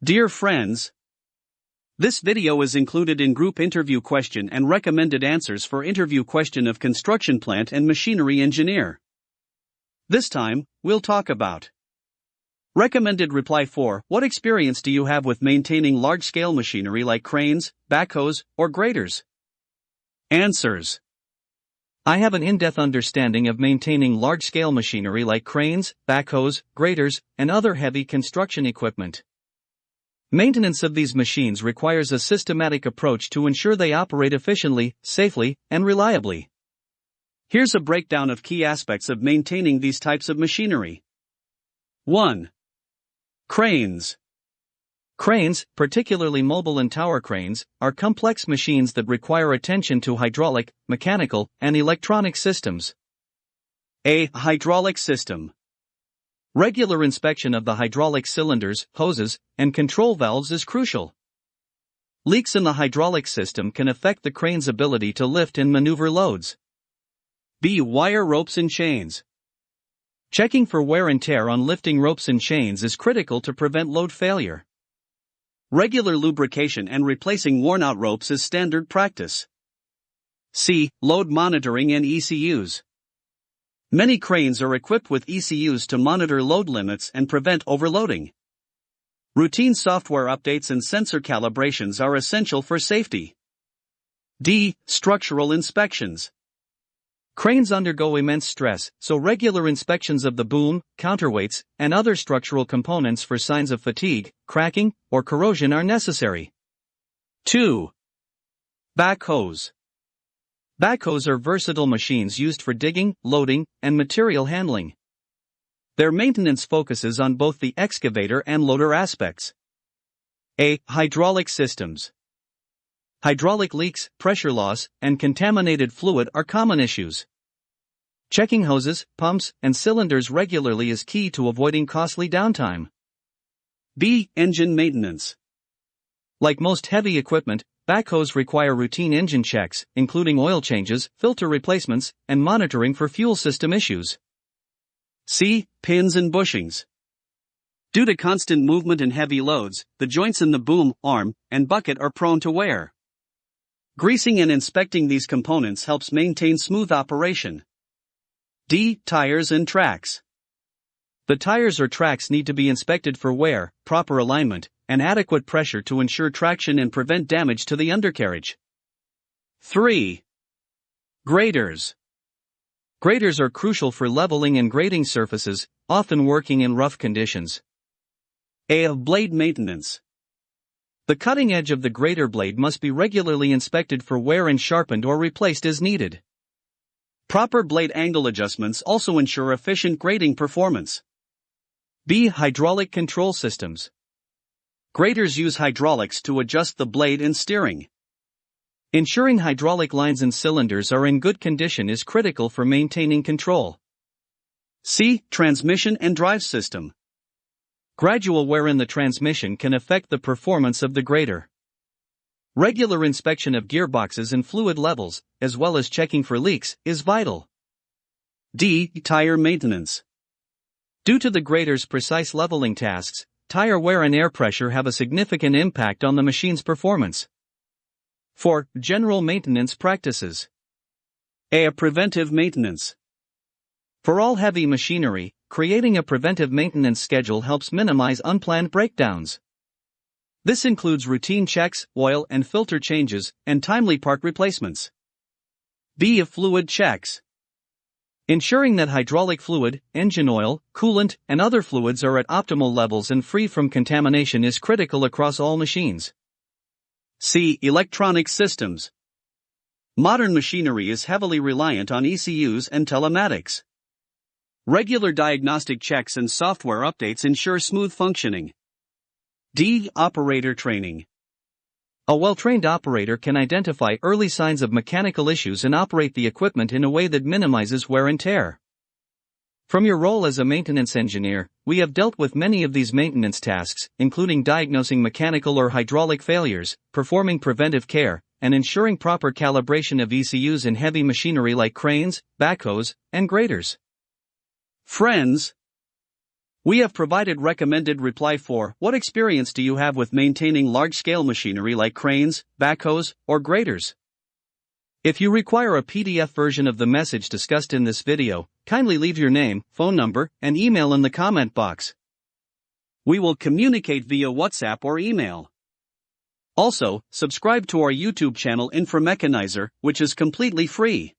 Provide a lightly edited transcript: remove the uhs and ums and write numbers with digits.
Dear friends, this video is included in group interview question and recommended answers for interview question of construction plant and machinery engineer. This time, we'll talk about recommended reply 4. What experience do you have with maintaining large-scale machinery like cranes, backhoes, or graders? Answers. I have an in-depth understanding of maintaining large-scale machinery like cranes, backhoes, graders, and other heavy construction equipment. Maintenance of these machines requires a systematic approach to ensure they operate efficiently, safely, and reliably. Here's a breakdown of key aspects of maintaining these types of machinery. 1. Cranes. Cranes, particularly mobile and tower cranes, are complex machines that require attention to hydraulic, mechanical, and electronic systems. A hydraulic system. Regular inspection of the hydraulic cylinders, hoses, and control valves is crucial. Leaks in the hydraulic system can affect the crane's ability to lift and maneuver loads. B. Wire ropes and chains. Checking for wear and tear on lifting ropes and chains is critical to prevent load failure. Regular lubrication and replacing worn-out ropes is standard practice. C. Load monitoring and ECUs. Many cranes are equipped with ECUs to monitor load limits and prevent overloading. Routine software updates and sensor calibrations are essential for safety. D. Structural inspections. Cranes undergo immense stress, so regular inspections of the boom, counterweights, and other structural components for signs of fatigue, cracking, or corrosion are necessary. 2. Backhoes. Backhoes are versatile machines used for digging, loading, and material handling. Their maintenance focuses on both the excavator and loader aspects. A. Hydraulic systems. Hydraulic leaks, pressure loss, and contaminated fluid are common issues. Checking hoses, pumps, and cylinders regularly is key to avoiding costly downtime. B. Engine maintenance. Like most heavy equipment, backhoes require routine engine checks, including oil changes, filter replacements, and monitoring for fuel system issues. C. Pins and bushings. Due to constant movement and heavy loads, the joints in the boom, arm, and bucket are prone to wear. Greasing and inspecting these components helps maintain smooth operation. D. Tires and tracks. The tires or tracks need to be inspected for wear, proper alignment, and adequate pressure to ensure traction and prevent damage to the undercarriage. 3. Graders. Graders are crucial for leveling and grading surfaces, often working in rough conditions. A. Blade maintenance. The cutting edge of the grader blade must be regularly inspected for wear and sharpened or replaced as needed. Proper blade angle adjustments also ensure efficient grading performance. B. Hydraulic control systems. Graders use hydraulics to adjust the blade and steering. Ensuring hydraulic lines and cylinders are in good condition is critical for maintaining control. C. Transmission and drive system. Gradual wear in the transmission can affect the performance of the grader. Regular inspection of gearboxes and fluid levels, as well as checking for leaks, is vital. D. Tire maintenance. Due to the grader's precise leveling tasks, tire wear and air pressure have a significant impact on the machine's performance. 4. General maintenance practices. A. Preventive maintenance. For all heavy machinery, creating a preventive maintenance schedule helps minimize unplanned breakdowns. This includes routine checks, oil and filter changes, and timely part replacements. B. Fluid checks. Ensuring that hydraulic fluid, engine oil, coolant, and other fluids are at optimal levels and free from contamination is critical across all machines. C. Electronic systems. Modern machinery is heavily reliant on ECUs and telematics. Regular diagnostic checks and software updates ensure smooth functioning. D. Operator training. A well-trained operator can identify early signs of mechanical issues and operate the equipment in a way that minimizes wear and tear. From your role as a maintenance engineer, we have dealt with many of these maintenance tasks, including diagnosing mechanical or hydraulic failures, performing preventive care, and ensuring proper calibration of ECUs in heavy machinery like cranes, backhoes, and graders. Friends, We have provided recommended reply for what experience do you have with maintaining large-scale machinery like cranes, backhoes, or graders? If you require a PDF version of the message discussed in this video, kindly leave your name, phone number, and email in the comment box. We will communicate via WhatsApp or email. Also, subscribe to our YouTube channel Inframechanizer, which is completely free.